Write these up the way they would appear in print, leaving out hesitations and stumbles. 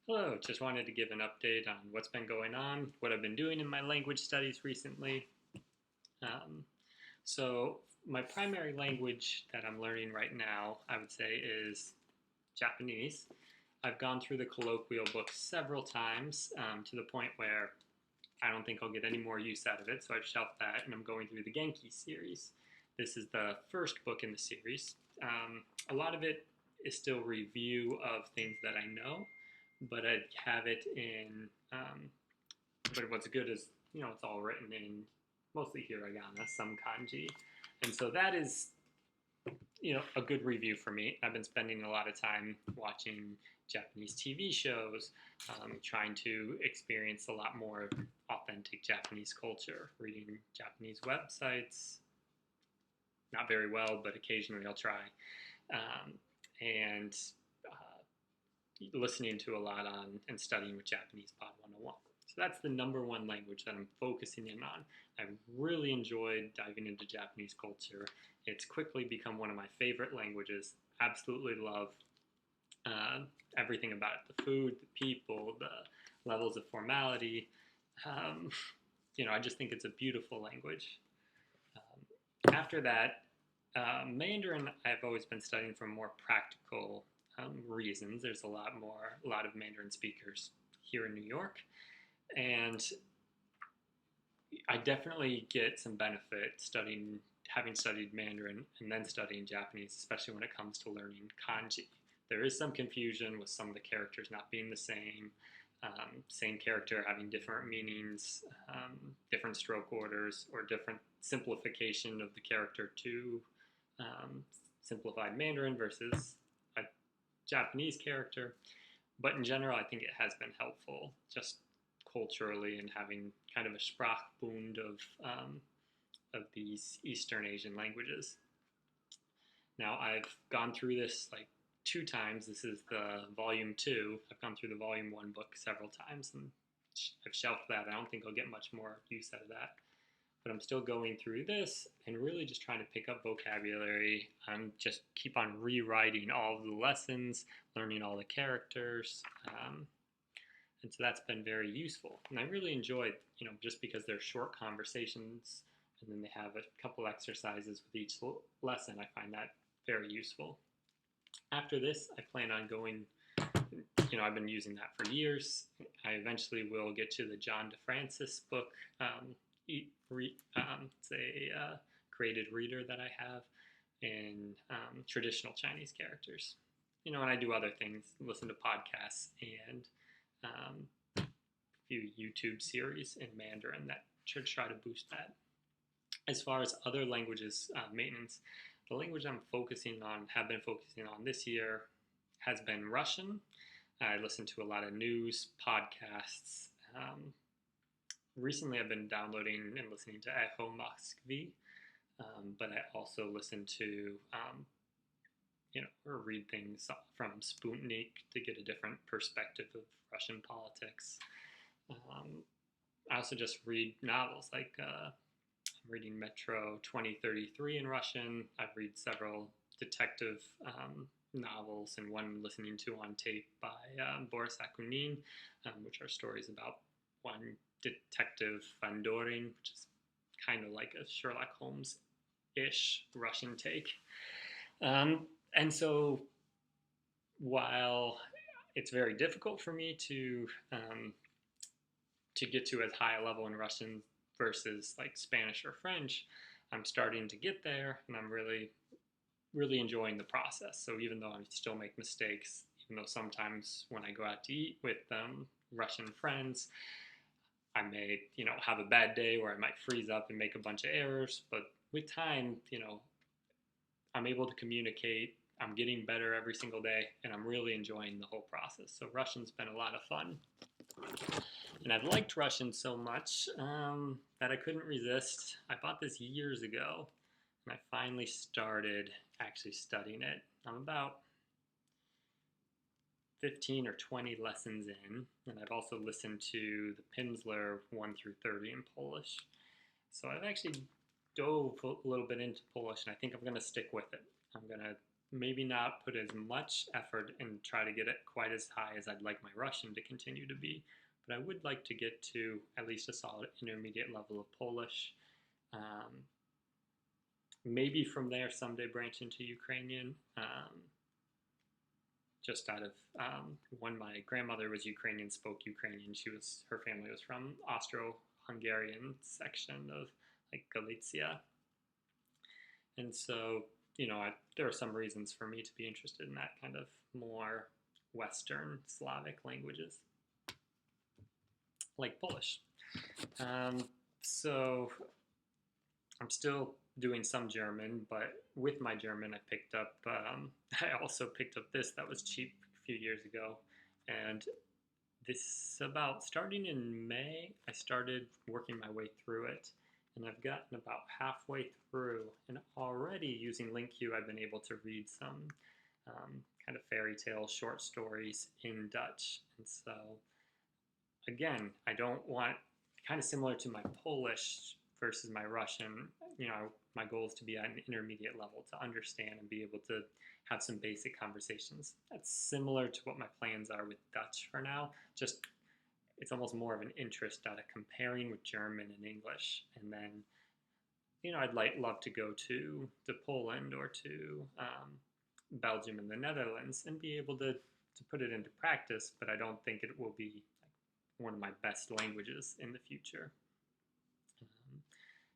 Hello, just wanted to give an update on what's been going on, what I've been doing in my language studies recently. Um, so, my primary language that I'm learning right now, I would say, is Japanese. I've gone through the colloquial book several times to the point where I don't think I'll get any more use out of it, so I've shelved that and I'm going through the Genki series. This is the first book in the series. A lot of it is still review of things that I know, but I have it in. But what's good is it's all written in mostly hiragana, some kanji, and so that is a good review for me. I've been spending a lot of time watching Japanese TV shows, trying to experience a lot more authentic Japanese culture, reading Japanese websites. Not very well, but occasionally I'll try. And listening to a lot on and studying with Japanese Pod 101. So that's the number one language that I'm focusing in on. I really enjoyed diving into Japanese culture. It's quickly become one of my favorite languages. Absolutely love uh, everything about it, the food, the people, the levels of formality. Um, I just think it's a beautiful language. After that, Mandarin I've always been studying for more practical reasons. There's a lot of Mandarin speakers here in New York, and I definitely get some benefit having studied Mandarin and then studying Japanese, especially when it comes to learning kanji. There is some confusion with some of the characters not being the same character having different meanings, different stroke orders, or different simplification of the character to simplified Mandarin versus a Japanese character. But in general, I think it has been helpful just culturally and having kind of a Sprachbund of these Eastern Asian languages. Now, I've gone through this like two times. This is the volume two. I've gone through the volume one book several times and I've shelved that. I don't think I'll get much more use out of that. But I'm still going through this and really just trying to pick up vocabulary and just keep on rewriting all of the lessons, learning all the characters. And so that's been very useful. And I really enjoyed, just because they're short conversations and then they have a couple exercises with each lesson, I find that very useful. After this, I plan on going, I've been using that for years. I eventually will get to the John DeFrancis book. It's a graded reader that I have in traditional Chinese characters. And I do other things, listen to podcasts and a few YouTube series in Mandarin that should try to boost that. As far as other languages maintenance, the language have been focusing on this year has been Russian. I listen to a lot of news podcasts. Recently, I've been downloading and listening to Echo Moskvy, but I also listen to, or read things from Sputnik to get a different perspective of Russian politics. I also just read novels like I'm reading Metro 2033 in Russian. I've read several detective novels and one listening to on tape by Boris Akunin, which are stories about one detective Fandorin, which is kind of like a Sherlock Holmes-ish Russian take. And so while it's very difficult for me to get to as high a level in Russian versus like Spanish or French, I'm starting to get there, and I'm really, really enjoying the process. So even though I still make mistakes, even though sometimes when I go out to eat with Russian friends, I may, have a bad day where I might freeze up and make a bunch of errors, but with time, I'm able to communicate. I'm getting better every single day, and I'm really enjoying the whole process. So Russian's been a lot of fun. And I've liked Russian so much that I couldn't resist. I bought this years ago, and I finally started actually studying it. I'm about 15 or 20 lessons in, and I've also listened to the Pimsleur 1 through 30 in Polish. So I've actually dove a little bit into Polish, and I think I'm going to stick with it. I'm going to maybe not put as much effort and try to get it quite as high as I'd like my Russian to continue to be, but I would like to get to at least a solid intermediate level of Polish. Um, Maybe from there someday branch into Ukrainian. Just out of when my grandmother was Ukrainian, spoke Ukrainian. Her family was from Austro-Hungarian section of like Galicia, and so there are some reasons for me to be interested in that kind of more Western Slavic languages, like Polish. So I'm still doing some German, but with my German, I also picked up this that was cheap a few years ago. And this, about starting in May, I started working my way through it. And I've gotten about halfway through. And already using LingQ, I've been able to read some kind of fairy tale short stories in Dutch. And so, again, I don't want, kind of similar to my Polish versus my Russian, my goal is to be at an intermediate level, to understand and be able to have some basic conversations. That's similar to what my plans are with Dutch for now. Just, it's almost more of an interest out of comparing with German and English. And then, I'd love to go to Poland or to Belgium and the Netherlands and be able to put it into practice, but I don't think it will be one of my best languages in the future.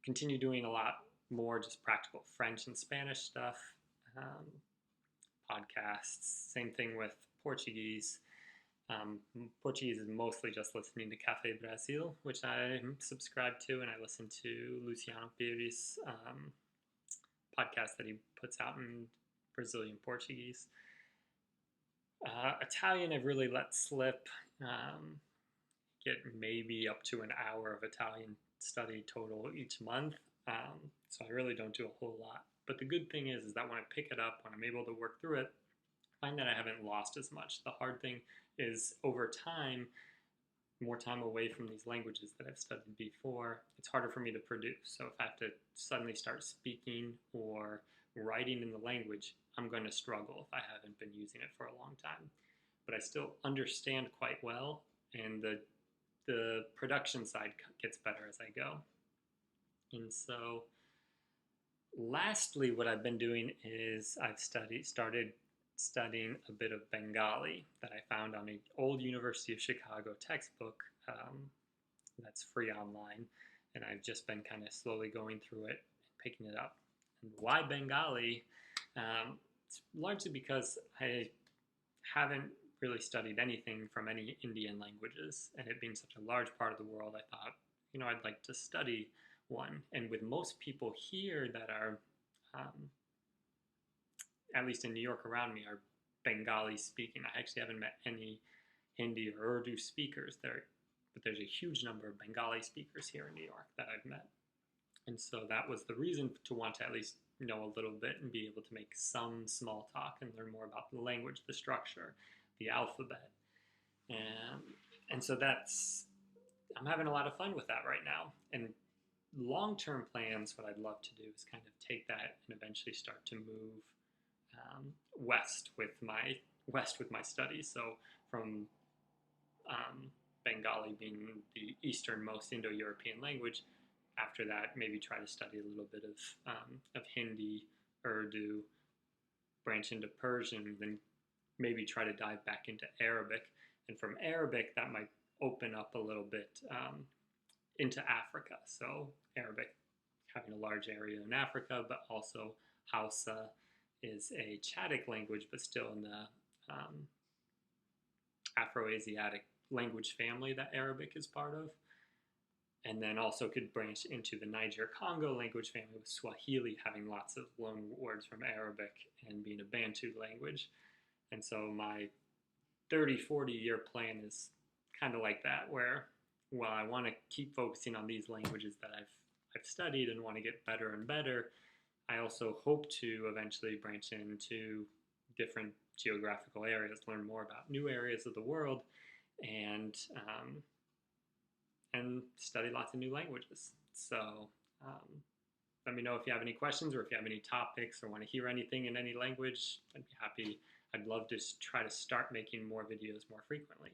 Continue doing a lot more just practical French and Spanish stuff, podcasts. Same thing with Portuguese. Portuguese is mostly just listening to Café Brasil, which I'm subscribed to, and I listen to Luciano Pires' podcast that he puts out in Brazilian Portuguese. Italian I've really let slip. Get maybe up to an hour of Italian study total each month. So I really don't do a whole lot. But the good thing is that when I pick it up, when I'm able to work through it, I find that I haven't lost as much. The hard thing is over time, more time away from these languages that I've studied before, it's harder for me to produce. So if I have to suddenly start speaking or writing in the language, I'm going to struggle if I haven't been using it for a long time. But I still understand quite well, and the production side gets better as I go. And so lastly, what I've been doing is I've started studying a bit of Bengali that I found on an old University of Chicago textbook that's free online. And I've just been kind of slowly going through it and picking it up. And why Bengali? It's largely because I haven't really studied anything from any Indian languages, and it being such a large part of the world, I thought, I'd like to study one. And with most people here that are, at least in New York around me, are Bengali speaking. I actually haven't met any Hindi or Urdu speakers there, but there's a huge number of Bengali speakers here in New York that I've met. And so that was the reason to want to at least know a little bit and be able to make some small talk and learn more about the language, the structure, the alphabet. And so I'm having a lot of fun with that right now. And long-term plans, what I'd love to do is kind of take that and eventually start to move west with my studies. So from Bengali being the easternmost Indo-European language, after that maybe try to study a little bit of Hindi, Urdu, branch into Persian, then maybe try to dive back into Arabic. And from Arabic, that might open up a little bit into Africa. So Arabic having a large area in Africa, but also Hausa is a Chadic language, but still in the Afro-Asiatic language family that Arabic is part of. And then also could branch into the Niger-Congo language family with Swahili having lots of loan words from Arabic and being a Bantu language. And so my 30-40 year plan is kind of like that, where while I want to keep focusing on these languages that I've studied and want to get better and better, I also hope to eventually branch into different geographical areas, learn more about new areas of the world, and study lots of new languages. So let me know if you have any questions or if you have any topics or want to hear anything in any language. I'd be happy. I'd love to try to start making more videos more frequently.